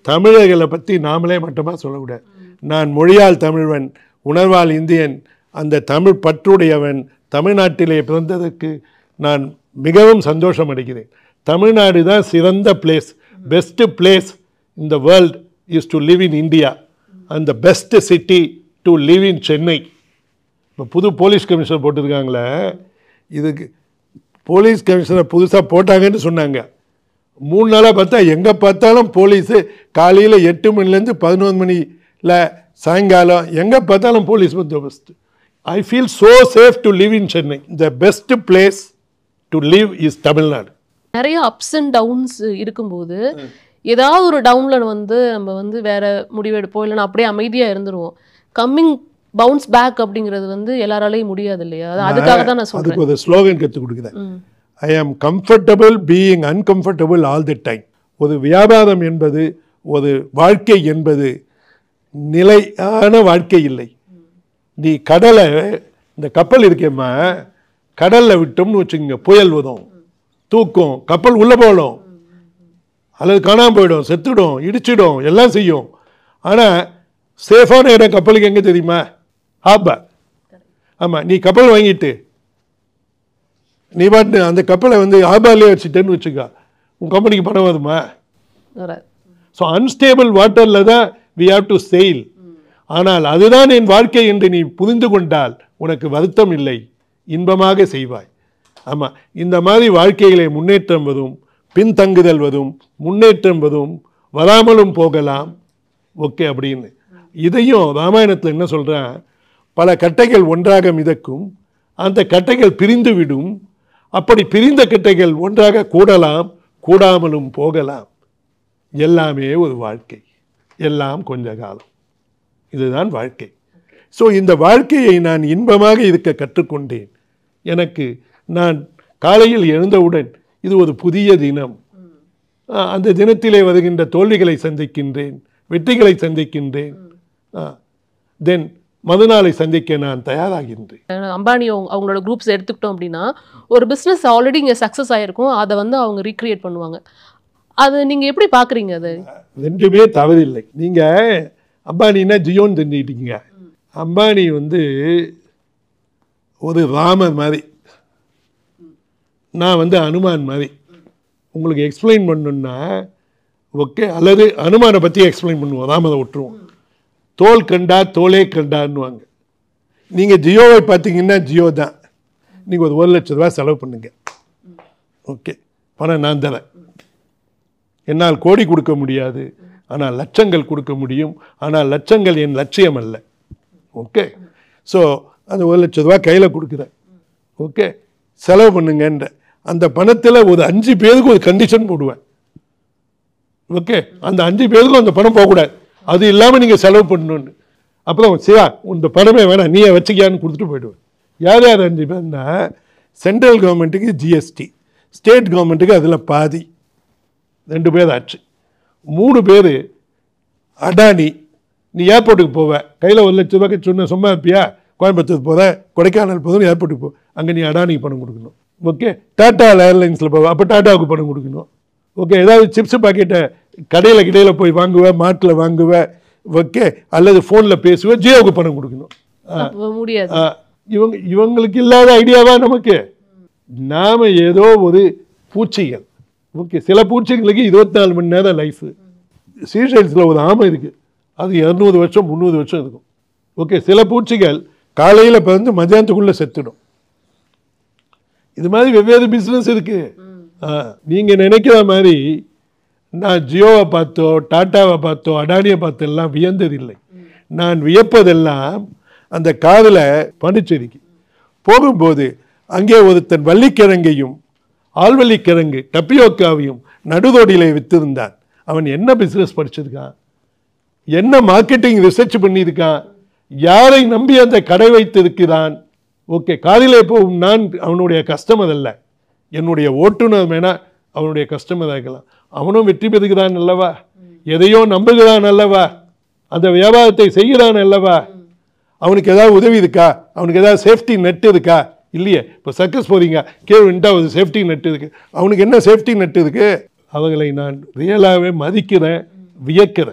தமிழர்களை பற்றி நாமளே மட்டுமா சொல்லக்கூடாது. நான் மொழியால் தமிழ்வன், உணர்வால் இந்தியன், அந்த தமிழ் பற்றுடையவன், தமிழ்நாட்டிலே பிறந்ததற்கு நான் மிகவும் சந்தோஷம் அடைகிறேன். தமிழ்நாடு தான் சிறந்த place, best place in the world is to live in India and the best city to live in Chennai. இப்போ புது போலீஸ் கமிஷனர் போட்டிருக்காங்களே, இதுக்கு போலீஸ் கமிஷனர் புதுசாக போட்டாங்கன்னு சொன்னாங்க. 3 நாளாக பார்த்தா எங்கே பார்த்தாலும் போலீஸு, காலையில் 8 மணிலேருந்து 11 மணியில் சாயங்காலம் எங்கே பார்த்தாலும் போலீஸ் பந்தோபஸ்து. I feel so safe to live in Chennai. The best place to live is Tamil Nadu. நிறைய அப்ஸ் அண்ட் டவுன்ஸ் இருக்கும்போது ஏதாவது ஒரு டவுனில் வந்து நம்ம வந்து வேற முடிவெடுப்போம், இல்லைன்னா அப்படியே அமைதியாக இருந்துருவோம். கம்மிங் பவுன்ஸ் பேக் அப்படிங்கிறது வந்து எல்லாராலையும் முடியாது இல்லையா? அதுக்காக தான் நான் சொல்கிறேன். அதுக்கு ஒரு ஸ்லோகன் கற்றுக் கொடுக்குறேன். ஐ ஆம் comfortable being uncomfortable all the time. ஒரு வியாபாரம் என்பது, ஒரு வாழ்க்கை என்பது நிலையான வாழ்க்கை இல்லை. நீ கடலை, இந்த கப்பல் இருக்கேம்மா, கடலில் விட்டோம்னு வச்சுக்கோங்க, புயல் வரும், தூக்கும், கப்பல் உள்ளே போகணும், அல்லது காணாமல் போயிடும், செத்துடும், இடிச்சிடும், எல்லாம் செய்யும். ஆனால் சேஃபான இடம் கப்பலுக்கு எங்கே தெரியுமா? ஹார்பர். ஆமாம், நீ கப்பல் வாங்கிட்டு நீ பாட்டு அந்த கப்பலை வந்து ஹார்பர்லேயே வச்சுட்டேன்னு வச்சுக்கா, உன் கம்பெனிக்கு பணம் வருமா? ஸோ அன்ஸ்டேபிள் வாட்டரில் தான் வி ஹாவ் டு செயில். ஆனால் அதுதான் என் வாழ்க்கை என்று நீ புரிந்து கொண்டால் உனக்கு வருத்தம் இல்லை, இன்பமாக செய்வாய். ஆமாம், இந்த மாதிரி வாழ்க்கையிலே முன்னேற்றம் வரும், பின்தங்குதல் வரும், முன்னேற்றம் வரும், வராமலும் போகலாம். ஓகே அப்படின்னு இதையும் ராமாயணத்தில் என்ன சொல்கிறேன், பல கட்டைகள் ஒன்றாக மிதக்கும், அந்த கட்டைகள் பிரிந்து விடும், அப்படி பிரிந்த கட்டைகள் ஒன்றாக கூடலாம், கூடாமலும் போகலாம். எல்லாமே ஒரு வாழ்க்கை, எல்லாம் கொஞ்ச காலம், இதுதான் வாழ்க்கை. ஸோ இந்த வாழ்க்கையை நான் இன்பமாக இருக்க கற்றுக்கொண்டேன். எனக்கு நான் காலையில் எழுந்தவுடன் இது ஒரு புதிய தினம், அந்த தினத்திலே வருகின்ற தோல்விகளை சந்திக்கின்றேன், வெற்றிகளை சந்திக்கின்றேன், தென் மறுநாளை சந்திக்க நான் தயாராகின்றேன். அம்பானி அவங்களோட குரூப்ஸ் எடுத்துக்கிட்டோம் அப்படின்னா, ஒரு பிஸ்னஸ் ஆல்ரெடி இங்கே சக்ஸஸ் ஆகிருக்கும், அதை வந்து அவங்க ரீக்ரியேட் பண்ணுவாங்க. அது நீங்கள் எப்படி பார்க்குறீங்க? அது ரெண்டுமே தவறில்லை. நீங்கள் அம்பானின்னா ஜியோன்னு தெரிஞ்சுக்கிட்டீங்க. அம்பானி வந்து ஒரு ராமர் மாதிரி, நான் வந்து அனுமான் மாதிரி. உங்களுக்கு எக்ஸ்பிளைன் பண்ணணுன்னா ஓகே, அல்லது அனுமானை பற்றி எக்ஸ்பிளைன் பண்ணுவோம், ராமரை விட்டுருவோம். தோல் கண்டா தோலே கண்டான்னுவாங்க. நீங்கள் ஜியோவை பார்த்தீங்கன்னா ஜியோ தான். நீங்கள் ஒரு 1 லட்ச ரூபா செலவு பண்ணுங்க, ஓகே, பணம் நான் தரேன். என்னால் கோடி கொடுக்க முடியாது, ஆனால் லட்சங்கள் கொடுக்க முடியும். ஆனால் லட்சங்கள் என் லட்சியம் அல்ல. ஓகே, ஸோ அந்த 1 லட்ச ரூபா கையில் கொடுக்குறேன், ஓகே, செலவு பண்ணுங்கன்ற. அந்த பணத்தில் ஒரு 5 பேருக்கு ஒரு கண்டிஷன் போடுவேன், ஓகே, அந்த 5 பேருக்கும் அந்த பணம் போகக்கூடாது, அது இல்லாமல் நீங்கள் செலவு பண்ணணுன்னு. அப்புறம் சிவா இந்த பணமே வேணாம், நீயே வச்சுக்கியான்னு கொடுத்துட்டு போயிடுவேன். யார் யார் 5 பேர்னா, சென்ட்ரல் கவர்மெண்ட்டுக்கு ஜிஎஸ்டி, ஸ்டேட் கவர்மெண்ட்டுக்கு அதில் பாதி, 2 பேர் ஆச்சு. 3 பேர் அடானி. நீ ஏர்போர்ட்டுக்கு போவ, கையில் 1 லட்ச ரூபாய்க்கு சொன்ன சும்மா இருப்பியா? கோயம்புத்தூர் போகிற, கொடைக்கானல் போதும், ஏர்போர்ட்டுக்கு போ, அங்கே நீ அடானிக்கு பணம் கொடுக்கணும். ஓகே, டாட்டா ஏர்லைன்ஸில் போவ, அப்போ டாட்டாவுக்கு பணம் கொடுக்கணும். ஓகே, ஏதாவது சிப்ஸ் பாக்கெட்டை கடையில் போய் வாங்குவேன், மாட்டில் வாங்குவேன், ஓகே, அல்லது ஃபோனில் பேசுவேன், ஜியோவுக்கு பணம் கொடுக்கணும். முடியாது. இவங்களுக்கு இல்லாத ஐடியாவா நமக்கு? நாம் ஏதோ ஒரு பூச்சிகள். ஓகே, சில பூச்சிகளுக்கு 24 மணி நேரம் லைஃபு. சீஷெல்ஸில் ஒரு ஆமை இருக்குது, அது 200 வருஷம் 300 வருஷம் இருக்கும். ஓகே, சில பூச்சிகள் காலையில் பிறந்து மத்தியானத்துக்குள்ளே செத்துடும். இது மாதிரி வெவ்வேறு பிஸ்னஸ் இருக்குது. நீங்கள் நினைக்கிற மாதிரி நான் ஜியோவை பார்த்தோ, டாட்டாவை பார்த்தோ, அடானியை பார்த்தோ எல்லாம் வியந்ததில்லை. நான் வியப்பதெல்லாம் அந்த காதில் பனிச்செடிக்கு போகும்போது அங்கே ஒருத்தன் வள்ளிக்கிழங்கையும் ஆழ்வள்ளிக்கிழங்கு டப்பியோக்காவையும் நடுரோடியிலே வித்திருந்தான். அவன் என்ன பிஸ்னஸ் படிச்சிருக்கான், என்ன மார்க்கெட்டிங் ரிசர்ச் பண்ணியிருக்கான், யாரை நம்பி அந்த கடை வைத்திருக்கிறான்? ஓகே, காதிலே போகும் நான் அவனுடைய கஸ்டமர் அல்ல, என்னுடைய ஓட்டுநர் வேணா அவனுடைய கஸ்டமர் ஆகலாம். அவனும் வெற்றி பெறுகிறான் அல்லவா, எதையோ நம்புகிறான் அல்லவா, அந்த வியாபாரத்தை செய்கிறான் அல்லவா. அவனுக்கு ஏதாவது உதவி இருக்கா, அவனுக்கு ஏதாவது சேஃப்டி நெட் இருக்கா? இல்லையே. இப்போ சர்க்கஸ் போறீங்க, கேள்விட்டா ஒரு சேஃப்டி நெட் இருக்கு, அவனுக்கு என்ன சேஃப்டி நெட் இருக்கு? அவங்களை நான் ரியலாகவே மதிக்கிறேன், வியக்கிற